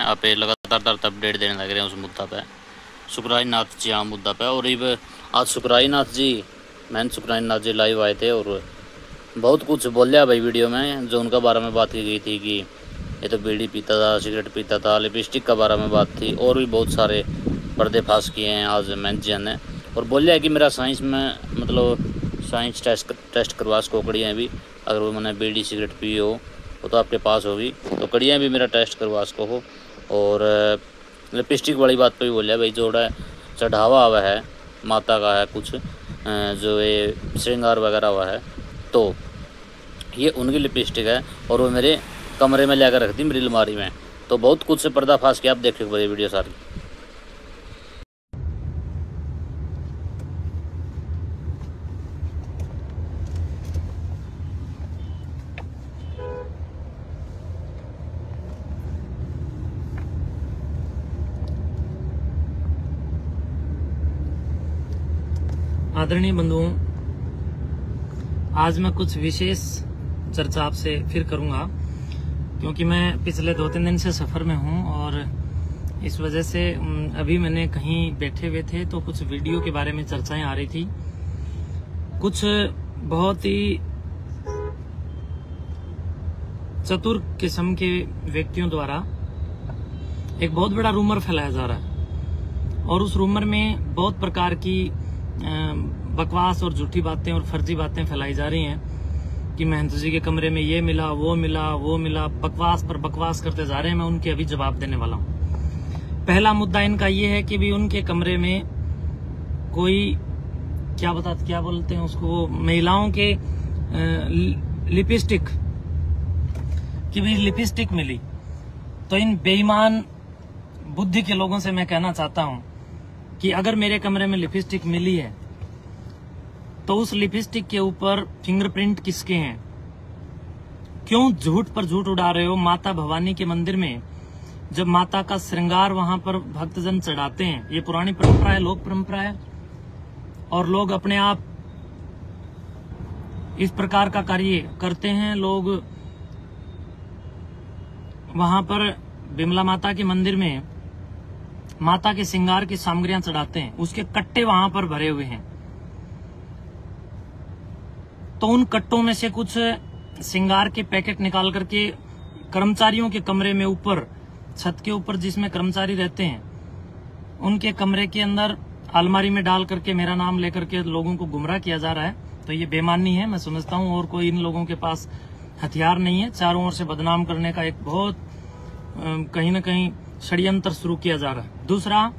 आप लगातार अपडेट देने लग रहे हैं उस मुद्दा पे, सुखराज नाथ जी मुद्दा पे। और आज सुखराज नाथ जी, मैंने सुखराज नाथ जी लाइव आए थे और बहुत कुछ बोलिया भाई वीडियो में, जो उनका बारे में बात की गई थी कि ये तो बीड़ी पीता था, सिगरेट पीता था, लिपस्टिक का बारे में बात थी, और भी बहुत सारे पर्देफाश किए हैं आज मैंने जी ने। और बोलिया कि मेरा साइंस में मतलब साइंस टेस्ट करवा सको कड़ियाँ भी, अगर वो मैंने बीड़ी सिगरेट पी हो वो तो आपके पास होगी, तो कड़ियाँ भी मेरा टेस्ट करवा सको हो। और लिपस्टिक वाली बात पे भी बोलिया भाई, जोड़ा चढ़ावा हुआ है माता का है कुछ जो ये श्रृंगार वगैरह हुआ है, तो ये उनकी लिपस्टिक है और वो मेरे कमरे में लेकर रख दी मेरी अलमारी में। तो बहुत कुछ से पर्दाफाश किया, आप देखिए बड़ी वीडियो सारी। आदरणीय बंधुओं, आज मैं कुछ विशेष चर्चा आपसे फिर करूंगा, क्योंकि मैं पिछले 2-3 दिन से सफर में हूं और इस वजह से अभी मैंने कहीं बैठे हुए थे तो कुछ वीडियो के बारे में चर्चाएं आ रही थी। कुछ बहुत ही चतुर किस्म के व्यक्तियों द्वारा एक बहुत बड़ा रूमर फैलाया जा रहा है और उस रूमर में बहुत प्रकार की बकवास और झूठी बातें और फर्जी बातें फैलाई जा रही हैं कि महंत जी के कमरे में ये मिला, वो मिला, बकवास पर बकवास करते जा रहे हैं। मैं उनके अभी जवाब देने वाला हूं। पहला मुद्दा इनका ये है कि भी उनके कमरे में कोई क्या बोलते हैं उसको, महिलाओं के लिपस्टिक की भी लिपस्टिक मिली। तो इन बेईमान बुद्धि के लोगों से मैं कहना चाहता हूं कि अगर मेरे कमरे में लिपस्टिक मिली है तो उस लिपस्टिक के ऊपर फिंगरप्रिंट किसके हैं? क्यों झूठ पर झूठ उड़ा रहे हो? माता भवानी के मंदिर में जब माता का श्रृंगार वहां पर भक्तजन चढ़ाते हैं, ये पुरानी परंपरा है, लोक परंपरा है, और लोग अपने आप इस प्रकार का कार्य करते हैं। लोग वहां पर बिमला माता के मंदिर में माता के श्रृंगार की सामग्रियां चढ़ाते हैं, उसके कट्टे वहां पर भरे हुए हैं। तो उन कट्टों में से कुछ श्रृंगार के पैकेट निकाल करके कर्मचारियों के कमरे में ऊपर छत के ऊपर जिसमें कर्मचारी रहते हैं उनके कमरे के अंदर अलमारी में डाल करके मेरा नाम लेकर के लोगों को गुमराह किया जा रहा है। तो ये बेईमानी है, मैं समझता हूं, और कोई इन लोगों के पास हथियार नहीं है। चारों ओर से बदनाम करने का एक बहुत कहीं न कहीं षड्यंत्र शुरू किया जा रहा है। दूसरा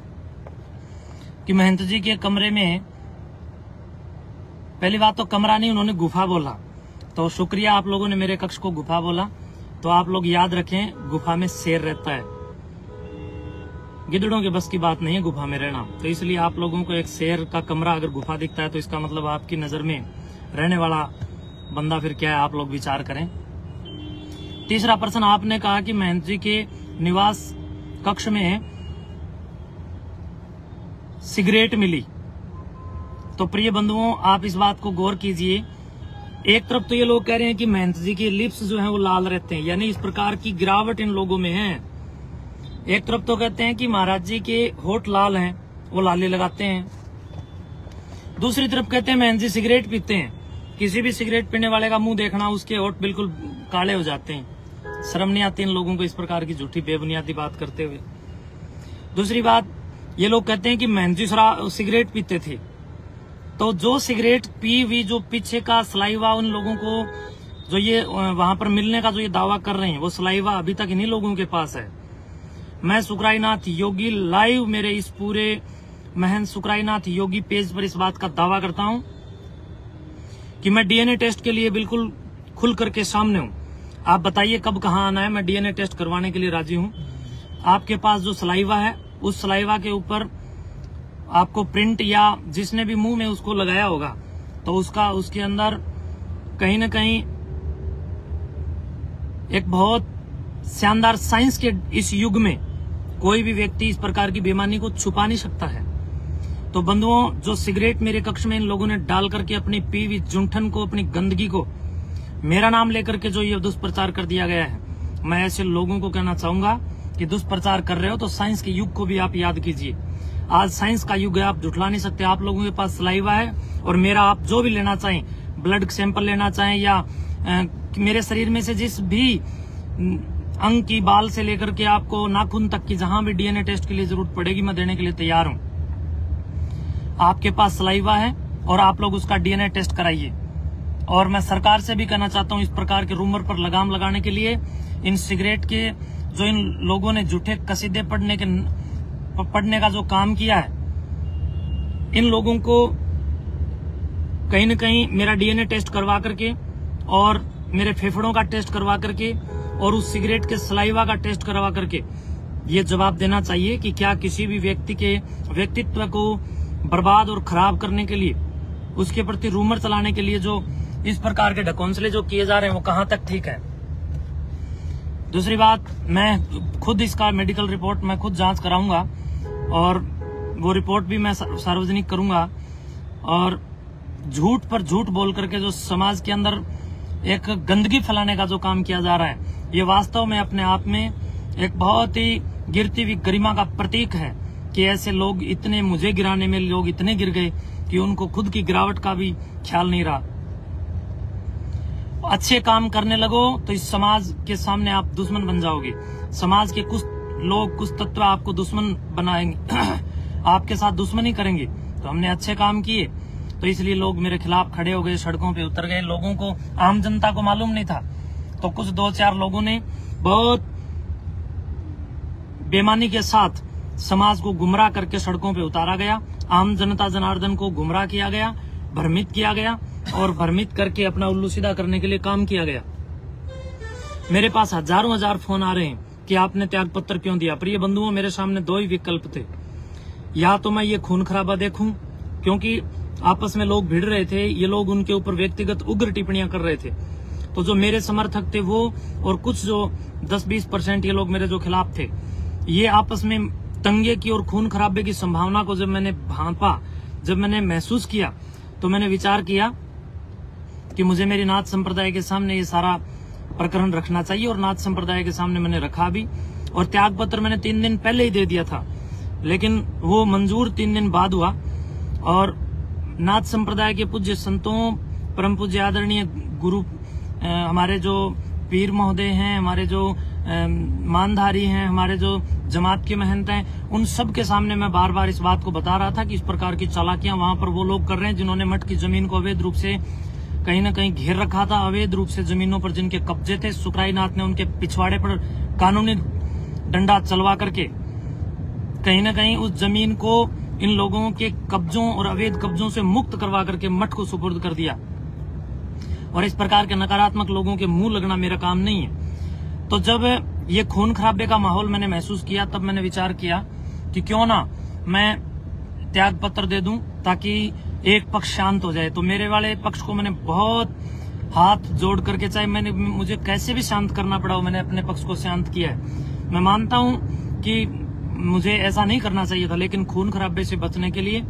कि महंत जी के कमरे में, पहली बात तो कमरा नहीं, उन्होंने गुफा बोला, तो शुक्रिया आप लोगों ने मेरे कक्ष को गुफा बोला। तो आप लोग याद रखें, गुफा में शेर रहता है, गिद्धड़ों के बस की बात नहीं है गुफा में रहना। तो इसलिए आप लोगों को एक शेर का कमरा अगर गुफा दिखता है तो इसका मतलब आपकी नजर में रहने वाला बंदा फिर क्या है, आप लोग विचार करें। तीसरा प्रश्न, आपने कहा कि महंत जी के निवास कक्ष में सिगरेट मिली। तो प्रिय बंधुओं, आप इस बात को गौर कीजिए। एक तरफ तो ये लोग कह रहे हैं कि महंत जी के लिप्स जो हैं वो लाल रहते हैं, यानी इस प्रकार की गिरावट इन लोगों में है। एक तरफ तो कहते हैं कि महाराज जी के होठ लाल हैं, वो लाली लगाते हैं। दूसरी तरफ कहते हैं महंत जी सिगरेट पीते हैं, किसी भी सिगरेट पीने वाले का मुंह देखना, उसके होठ बिल्कुल काले हो जाते हैं। शर्म नहीं आती इन लोगों को इस प्रकार की झूठी बेबुनियादी बात करते हुए। दूसरी बात, ये लोग कहते हैं कि महंत जी सिगरेट पीते थे, तो जो सिगरेट पी हुई जो पीछे का सलाइवा उन लोगों को जो ये वहां पर मिलने का जो ये दावा कर रहे हैं, वो सलाइवा अभी तक इन्हीं लोगों के पास है। मैं सुखराजनाथ योगी लाइव मेरे इस पूरे महंत सुखराजनाथ योगी पेज पर इस बात का दावा करता हूं कि मैं डीएनए टेस्ट के लिए बिल्कुल खुल करके सामने हूं। आप बताइए कब कहां आना है, मैं डीएनए टेस्ट करवाने के लिए राजी हूं। आपके पास जो सलाइवा है, उस सलाइवा के ऊपर आपको प्रिंट या जिसने भी मुंह में उसको लगाया होगा तो उसके अंदर कहीं न कहीं एक बहुत शानदार साइंस के इस युग में कोई भी व्यक्ति इस प्रकार की बेईमानी को छुपा नहीं सकता है। तो बंधुओं, जो सिगरेट मेरे कक्ष में इन लोगों ने डाल करके अपनी पीवी जूठन को, अपनी गंदगी को, मेरा नाम लेकर के जो ये दुष्प्रचार कर दिया गया है, मैं ऐसे लोगों को कहना चाहूंगा कि दुष्प्रचार कर रहे हो तो साइंस के युग को भी आप याद कीजिए। आज साइंस का युग है, आप जुटला नहीं सकते। आप लोगों के पास सलाइवा है और मेरा आप जो भी लेना चाहें, ब्लड सैंपल लेना चाहें या मेरे शरीर में से जिस भी अंग की, बाल से लेकर के आपको नाखून तक की जहां भी डीएनए टेस्ट के लिए जरूरत पड़ेगी मैं देने के लिए तैयार हूं। आपके पास सलाइवा है और आप लोग उसका डीएनए टेस्ट कराइए। और मैं सरकार से भी कहना चाहता हूं, इस प्रकार के रूमर पर लगाम लगाने के लिए इन सिगरेट के जो इन लोगों ने झूठे कसीदे पढ़ने का जो काम किया है, इन लोगों को कहीं न कहीं मेरा डीएनए टेस्ट करवा करके और मेरे फेफड़ों का टेस्ट करवा करके और उस सिगरेट के सलाइवा का टेस्ट करवा करके ये जवाब देना चाहिए कि क्या किसी भी व्यक्ति के व्यक्तित्व को बर्बाद और खराब करने के लिए, उसके प्रति रूमर चलाने के लिए जो इस प्रकार के ढकोंसले जो किए जा रहे हैं वो कहां तक ठीक है। दूसरी बात, मैं खुद इसका मेडिकल रिपोर्ट मैं खुद जांच कराऊंगा और वो रिपोर्ट भी मैं सार्वजनिक करूंगा। और झूठ पर झूठ बोल करके जो समाज के अंदर एक गंदगी फैलाने का जो काम किया जा रहा है, ये वास्तव में अपने आप में एक बहुत ही गिरती हुई गरिमा का प्रतीक है कि ऐसे लोग इतने, मुझे गिराने में लोग इतने गिर गए कि उनको खुद की गिरावट का भी ख्याल नहीं रहा। अच्छे काम करने लगो तो इस समाज के सामने आप दुश्मन बन जाओगे। समाज के कुछ लोग, कुछ तत्व आपको दुश्मन बनाएंगे आपके साथ दुश्मनी करेंगे। तो हमने अच्छे काम किए तो इसलिए लोग मेरे खिलाफ खड़े हो गए, सड़कों पे उतर गए। लोगों को, आम जनता को मालूम नहीं था तो कुछ 2-4 लोगों ने बहुत बेईमानी के साथ समाज को गुमराह करके सड़कों पे उतारा गया। आम जनता जनार्दन को गुमराह किया गया, भ्रमित किया गया और भ्रमित करके अपना उल्लू सीधा करने के लिए काम किया गया। मेरे पास हजारों हजार फोन आ रहे हैं कि आपने त्याग पत्र क्यों दिया। प्रिय बंधुओं, मेरे सामने 2 ही विकल्प थे। या तो मैं ये खून खराबा देखूं, क्योंकि आपस में लोग भिड़ रहे थे, ये लोग उनके ऊपर व्यक्तिगत उग्र टिप्पणियां कर रहे थे, तो जो मेरे समर्थक थे वो और कुछ जो 10-20% ये लोग मेरे जो खिलाफ थे, ये आपस में दंगे की और खून खराबे की संभावना को जब मैंने भांपा, जब मैंने महसूस किया, तो मैंने विचार किया कि मुझे मेरी नाथ संप्रदाय के सामने ये सारा प्रकरण रखना चाहिए। और नाथ संप्रदाय के सामने मैंने रखा भी। और त्याग पत्र मैंने 3 दिन पहले ही दे दिया था, लेकिन वो मंजूर 3 दिन बाद हुआ। और नाथ संप्रदाय के पूज्य संतों, परम पूज्य आदरणीय गुरु, हमारे जो पीर महोदय हैं, हमारे जो मानधारी हैं, हमारे जो जमात के महंत हैं, उन सब के सामने मैं बार बार इस बात को बता रहा था कि इस प्रकार की चालाकियां वहां पर वो लोग कर रहे हैं जिन्होंने मठ की जमीन को अवैध रूप से कहीं न कहीं घेर रखा था। अवैध रूप से जमीनों पर जिनके कब्जे थे, सुखराई नाथ ने उनके पिछवाड़े पर कानूनी डंडा चलवा करके कहीं न कहीं उस जमीन को इन लोगों के कब्जों और अवैध कब्जों से मुक्त करवा करके मठ को सुपुर्द कर दिया। और इस प्रकार के नकारात्मक लोगों के मुंह लगना मेरा काम नहीं है। तो जब ये खून खराबे का माहौल मैंने महसूस किया, तब मैंने विचार किया कि क्यों ना मैं त्याग पत्र दे दूं ताकि एक पक्ष शांत हो जाए। तो मेरे वाले पक्ष को मैंने बहुत हाथ जोड़ करके, चाहे मुझे कैसे भी शांत करना पड़ा हो, मैंने अपने पक्ष को शांत किया है। मैं मानता हूं कि मुझे ऐसा नहीं करना चाहिए था, लेकिन खून खराबे से बचने के लिए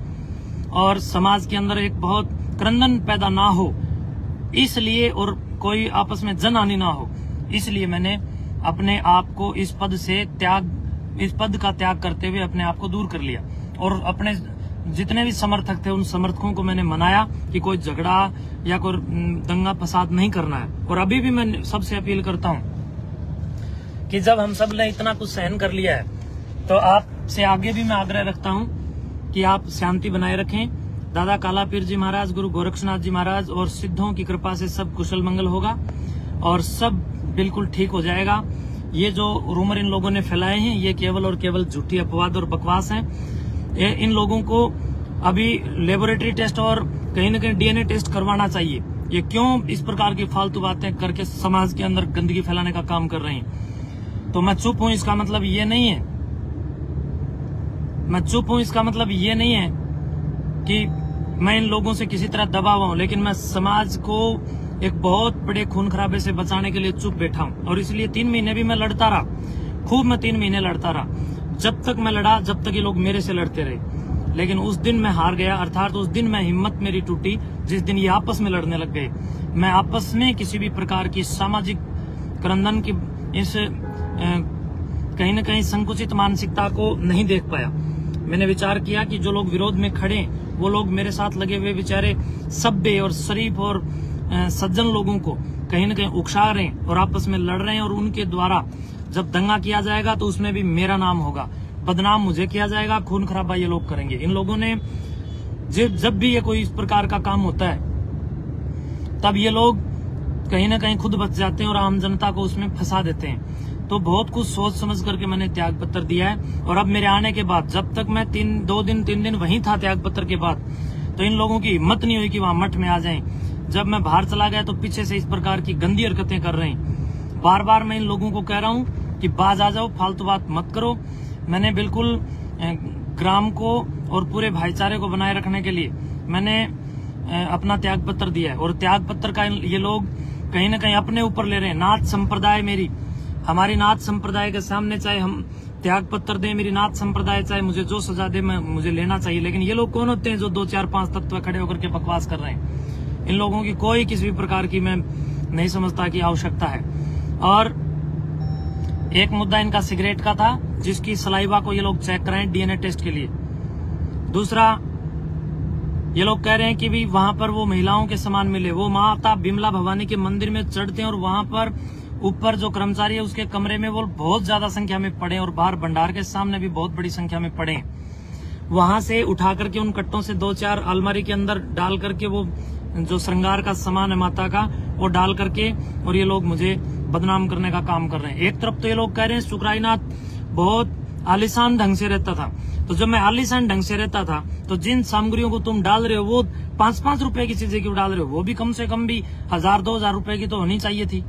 और समाज के अंदर एक बहुत क्रंदन पैदा ना हो इसलिए, और कोई आपस में जनहानि ना हो, इसलिए मैंने अपने आप को इस पद का त्याग करते हुए अपने आप को दूर कर लिया। और अपने जितने भी समर्थक थे उन समर्थकों को मैंने मनाया कि कोई झगड़ा या कोई दंगा फसाद नहीं करना है। और अभी भी मैं सबसे अपील करता हूं कि जब हम सब ने इतना कुछ सहन कर लिया है तो आपसे आगे भी मैं आग्रह रखता हूं कि आप शांति बनाए रखें। दादा काला पीर जी महाराज, गुरु गोरक्षनाथ जी महाराज और सिद्धों की कृपा से सब कुशल मंगल होगा और सब बिल्कुल ठीक हो जाएगा। ये जो रूमर इन लोगों ने फैलाए हैं ये केवल और केवल झूठी अपवाद और बकवास हैं। इन लोगों को अभी लेबोरेटरी टेस्ट और कहीं न कहीं डीएनए टेस्ट करवाना चाहिए। ये क्यों इस प्रकार की फालतू बातें करके समाज के अंदर गंदगी फैलाने का काम कर रहे हैं। तो मैं चुप हूं, इसका मतलब ये नहीं है, मैं चुप हूं इसका मतलब ये नहीं है कि मैं इन लोगों से किसी तरह दबा हुआ हूं, लेकिन मैं समाज को एक बहुत बड़े खून खराबे से बचाने के लिए चुप बैठा हूं। और इसलिए 3 महीने भी मैं लड़ता रहा, खूब मैं 3 महीने लड़ता रहा। जब तक मैं लड़ा, जब तक ये लोग मेरे से लड़ते रहे, लेकिन उस दिन मैं हार गया, अर्थात उस दिन मैं हिम्मत मेरी टूटी जिस दिन ये आपस में लड़ने लग गए। मैं आपस में किसी भी प्रकार की सामाजिक क्रंदन की इस कहीं न कहीं संकुचित मानसिकता को नहीं देख पाया। मैंने विचार किया कि जो लोग विरोध में खड़े वो लोग मेरे साथ लगे हुए बेचारे सभ्य और शरीफ और सज्जन लोगों को कहीं न कहीं उकसा रहे हैं और आपस में लड़ रहे हैं, और उनके द्वारा जब दंगा किया जाएगा तो उसमें भी मेरा नाम होगा, बदनाम मुझे किया जाएगा, खून खराबा ये लोग करेंगे। इन लोगों ने जब भी ये कोई इस प्रकार का काम होता है तब ये लोग कहीं ना कहीं खुद बच जाते हैं और आम जनता को उसमें फंसा देते हैं। तो बहुत कुछ सोच समझ करके मैंने त्याग पत्र दिया है, और अब मेरे आने के बाद जब तक मैं 3 दिन वहीं था त्याग पत्र के बाद, तो इन लोगों की हिम्मत नहीं हुई कि वहां मठ में आ जाएं। जब मैं बाहर चला गया तो पीछे से इस प्रकार की गंदी हरकतें कर रहे हैं। बार बार मैं इन लोगों को कह रहा हूं कि बाज आ जाओ, फालतू बात मत करो। मैंने बिल्कुल ग्राम को और पूरे भाईचारे को बनाए रखने के लिए मैंने अपना त्याग पत्र दिया है, और त्याग पत्र का ये लोग कहीं ना कहीं अपने ऊपर ले रहे हैं। नाथ संप्रदाय हमारी नाथ संप्रदाय के सामने चाहे हम त्याग पत्र दें, मेरी नाथ संप्रदाय चाहे मुझे जो सजा दे मुझे लेना चाहिए, लेकिन ये लोग कौन होते हैं जो 2 4 5 तत्व खड़े होकर के बकवास कर रहे हैं। इन लोगों की कोई किसी भी प्रकार की मैं नहीं समझता कि आवश्यकता है। और एक मुद्दा इनका सिगरेट का था, जिसकी सलाइवा को ये लोग चेक कराएं डीएनए टेस्ट के लिए। दूसरा, ये लोग कह रहे हैं कि भी वहां पर वो महिलाओं के समान मिले। वो माता बिमला भवानी के मंदिर में चढ़ते हैं और वहां पर ऊपर जो कर्मचारी है उसके कमरे में वो बहुत ज्यादा संख्या में पड़े, और बाहर भंडार के सामने भी बहुत बड़ी संख्या में पड़े। वहां से उठा करके उन कट्टों से 2 4 अलमारी के अंदर डाल करके वो जो श्रृंगार का सामान है माता का वो डाल करके, और ये लोग मुझे बदनाम करने का काम कर रहे हैं। एक तरफ तो ये लोग कह रहे हैं सुखराईनाथ बहुत आलीशान ढंग से रहता था, तो जब मैं आलीशान ढंग से रहता था तो जिन सामग्रियों को तुम डाल रहे हो वो 5-5 रुपए की चीजें क्यों डाल रहे हो? वो भी कम से कम भी 1000-2000 रुपए की तो होनी चाहिए थी।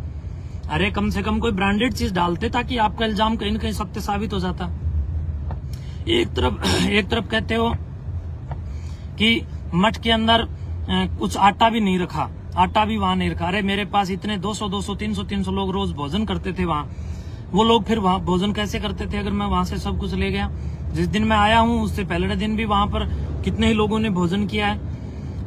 अरे कम से कम कोई ब्रांडेड चीज डालते ताकि आपका इल्जाम कहीं न कहीं सत्य साबित हो जाता। एक तरफ कहते हो कि मठ के अंदर कुछ आटा भी नहीं रखा, आटा भी वहां नहीं रखा। अरे मेरे पास इतने 200, 300 लोग रोज भोजन करते थे वहां। वो लोग फिर वहां भोजन कैसे करते थे अगर मैं वहां से सब कुछ ले गया? जिस दिन मैं आया हूं उससे पहले दिन भी वहां पर कितने ही लोगों ने भोजन किया है।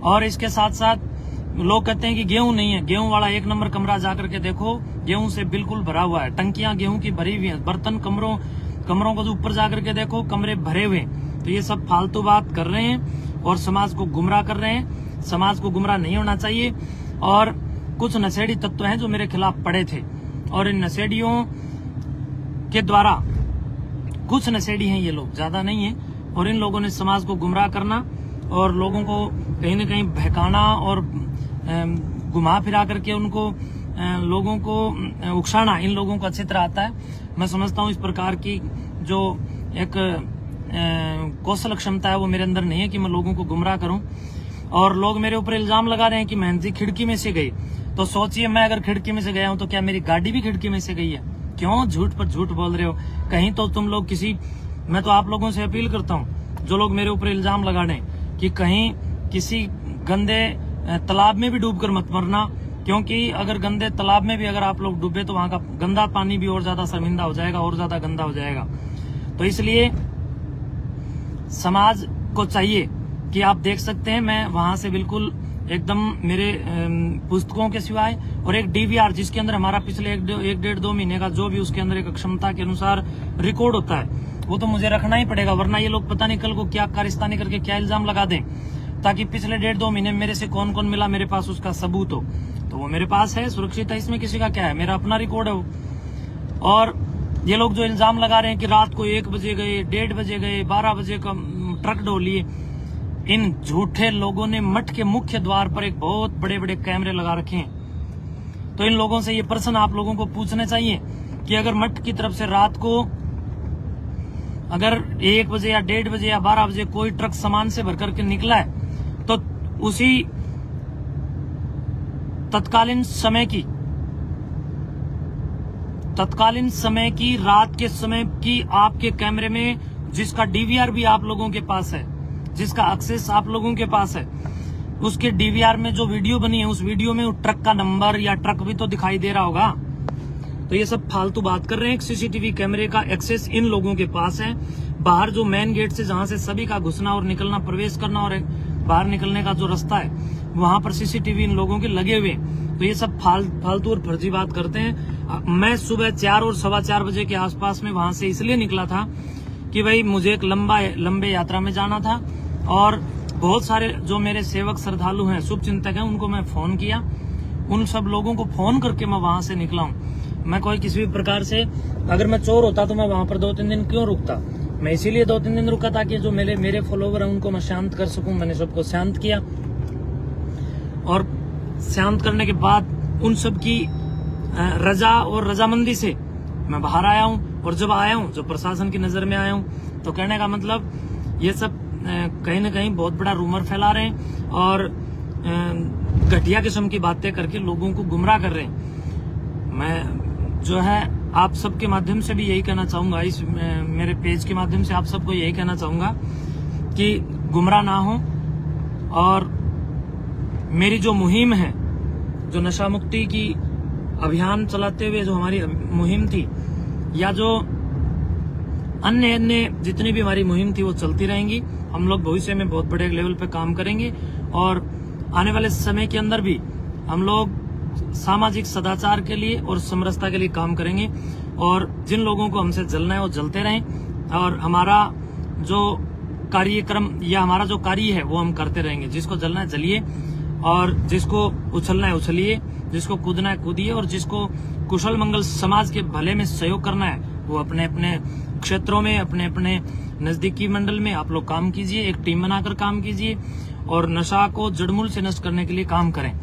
और इसके साथ साथ लोग कहते हैं कि गेहूं नहीं है। गेहूं वाला 1 नंबर कमरा जाकर के देखो, गेहूं से बिल्कुल भरा हुआ है, टंकियां गेहूं की भरी हुई है। बर्तन कमरों को ऊपर जाकर के देखो, कमरे भरे हुए। तो ये सब फालतू बात कर रहे हैं और समाज को गुमराह कर रहे हैं। समाज को गुमराह नहीं होना चाहिए। और कुछ नशेड़ी तत्व हैं जो मेरे खिलाफ पड़े थे, और इन नशेड़ियों के द्वारा, कुछ नशेड़ी हैं ये लोग, ज्यादा नहीं है, और इन लोगों ने समाज को गुमराह करना और लोगों को कहीं न कहीं बहकाना और घुमा फिरा करके उनको लोगों को उकसाना इन लोगों को अच्छी तरह आता है। मैं समझता हूँ इस प्रकार की जो एक कौशल क्षमता है वो मेरे अंदर नहीं है कि मैं लोगों को गुमराह करूं। और लोग मेरे ऊपर इल्जाम लगा रहे हैं कि महंत जी खिड़की में से गई। तो सोचिए, मैं अगर खिड़की में से गया हूं तो क्या मेरी गाड़ी भी खिड़की में से गई है? क्यों झूठ पर झूठ बोल रहे हो? कहीं तो तुम लोग मैं तो आप लोगों से अपील करता हूं जो लोग मेरे ऊपर इल्जाम लगा रहे हैं कि कहीं किसी गंदे तालाब में भी डूबकर मत मरना, क्योंकि अगर गंदे तालाब में भी अगर आप लोग डूबे तो वहां का गंदा पानी भी और ज्यादा शर्मिंदा हो जाएगा, और ज्यादा गंदा हो जाएगा। तो इसलिए समाज को चाहिए कि आप देख सकते हैं मैं वहां से बिल्कुल एकदम मेरे पुस्तकों के सिवाय और एक डीवीआर जिसके अंदर हमारा पिछले 1-1.5-2 महीने का जो भी उसके अंदर एक क्षमता के अनुसार रिकॉर्ड होता है वो तो मुझे रखना ही पड़ेगा, वरना ये लोग पता नहीं कल को क्या कारिस्तानी करके क्या इल्जाम लगा दें, ताकि पिछले 1.5-2 महीने मेरे से कौन कौन मिला मेरे पास उसका सबूत हो। तो वो मेरे पास है, सुरक्षित है, इसमें किसी का क्या है, मेरा अपना रिकॉर्ड है वो। और ये लोग जो इल्जाम लगा रहे हैं कि रात को 1 बजे गए, 1:30 बजे गए, 12 बजे का ट्रक ढो लिए, इन झूठे लोगों ने मठ के मुख्य द्वार पर एक बहुत बड़े बड़े कैमरे लगा रखे हैं। तो इन लोगों से ये प्रश्न आप लोगों को पूछने चाहिए कि अगर मठ की तरफ से रात को अगर 1 बजे या 1:30 बजे या 12 बजे कोई ट्रक सामान से भर करके निकला है तो उसी तत्कालीन समय की रात के समय की आपके कैमरे में जिसका डीवीआर भी आप लोगों के पास है, जिसका एक्सेस आप लोगों के पास है, उसके डीवीआर में जो वीडियो बनी है उस वीडियो में ट्रक का नंबर या ट्रक भी तो दिखाई दे रहा होगा। तो ये सब फालतू बात कर रहे हैं। सीसीटीवी कैमरे का एक्सेस इन लोगों के पास है। बाहर जो मेन गेट से जहां से सभी का घुसना और निकलना, प्रवेश करना और बाहर निकलने का जो रास्ता है वहां पर सीसीटीवी इन लोगों के लगे हुए। तो ये सब फालतू और फर्जी बात करते हैं। मैं सुबह 4 और 4:15 बजे के आसपास में वहां से इसलिए निकला था कि भाई मुझे एक लंबे यात्रा में जाना था, और बहुत सारे जो मेरे सेवक श्रद्धालु हैं, शुभ चिंतक हैं, उनको मैं फोन किया। उन सब लोगों को फोन करके मैं वहां से निकला हूँ। मैं कोई किसी भी प्रकार से, अगर मैं चोर होता तो मैं वहां पर 2-3 दिन क्यों रुकता। मैं इसीलिए 2-3 दिन रुका ताकि जो मेरे फॉलोवर हैं उनको मैं शांत कर सकूं। मैंने सबको शांत किया, और शांत करने के बाद उन सब की रजा और रजामंदी से मैं बाहर आया हूं। और जब आया हूं, जब प्रशासन की नजर में आया हूं, तो कहने का मतलब ये सब कहीं ना कहीं बहुत बड़ा रूमर फैला रहे हैं और घटिया किस्म की बातें करके लोगों को गुमराह कर रहे हैं। मैं जो है आप सबके माध्यम से भी यही कहना चाहूंगा, इस मेरे पेज के माध्यम से आप सबको यही कहना चाहूंगा कि गुमराह ना हो। और मेरी जो मुहिम है, जो नशा मुक्ति की अभियान चलाते हुए जो हमारी मुहिम थी, या जो अन्य जितनी भी हमारी मुहिम थी, वो चलती रहेंगी। हम लोग भविष्य में बहुत बड़े लेवल पे काम करेंगे, और आने वाले समय के अंदर भी हम लोग सामाजिक सदाचार के लिए और समरसता के लिए काम करेंगे। और जिन लोगों को हमसे जलना है वो जलते रहें, और हमारा जो कार्यक्रम या हमारा जो कार्य है वो हम करते रहेंगे। जिसको जलना है जलिए, और जिसको उछलना है उछलिए, जिसको कूदना है कूदिए, और जिसको कुशल मंगल समाज के भले में सहयोग करना है वो अपने अपने क्षेत्रों में, अपने अपने नजदीकी मंडल में आप लोग काम कीजिए, एक टीम बनाकर काम कीजिए, और नशा को जड़मूल से नष्ट करने के लिए काम करें।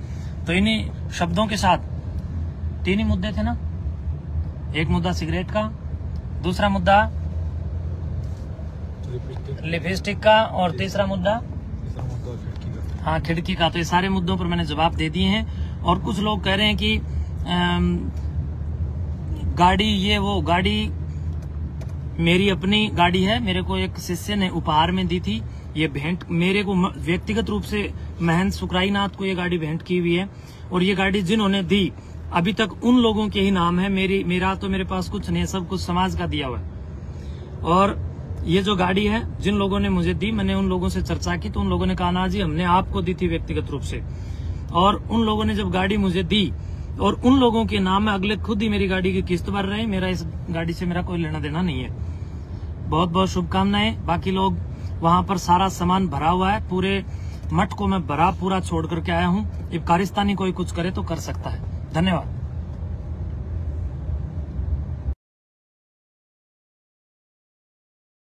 तो इन्हीं शब्दों के साथ 3 ही मुद्दे थे ना, एक मुद्दा सिगरेट का, दूसरा मुद्दा लिपस्टिक का, और तीसरा मुद्दा हाँ खिड़की का। तो ये सारे मुद्दों पर मैंने जवाब दे दिए हैं। और कुछ लोग कह रहे हैं कि गाड़ी, ये वो गाड़ी मेरी अपनी गाड़ी है, मेरे को एक शिष्य ने उपहार में दी थी। ये भेंट मेरे को व्यक्तिगत रूप से महंत सुखराई नाथ को ये गाड़ी भेंट की हुई है, और ये गाड़ी जिन्होंने दी अभी तक उन लोगों के ही नाम है। मेरा तो मेरे पास कुछ नहीं है, सब कुछ समाज का दिया हुआ है। और ये जो गाड़ी है जिन लोगों ने मुझे दी, मैंने उन लोगों से चर्चा की, तो उन लोगों ने कहा ना जी हमने आपको दी थी व्यक्तिगत रूप से। और उन लोगों ने जब गाड़ी मुझे दी, और उन लोगों के नाम में अगले खुद ही मेरी गाड़ी की किस्त भर रहे हैं। मेरा इस गाड़ी से मेरा कोई लेना देना नहीं है। बहुत बहुत शुभकामनाएं। बाकी लोग वहां पर सारा सामान भरा हुआ है, पूरे मठ को मैं भरा पूरा छोड़ करके आया हूँ। अब कारिस्तानी कोई कुछ करे तो कर सकता है। धन्यवाद।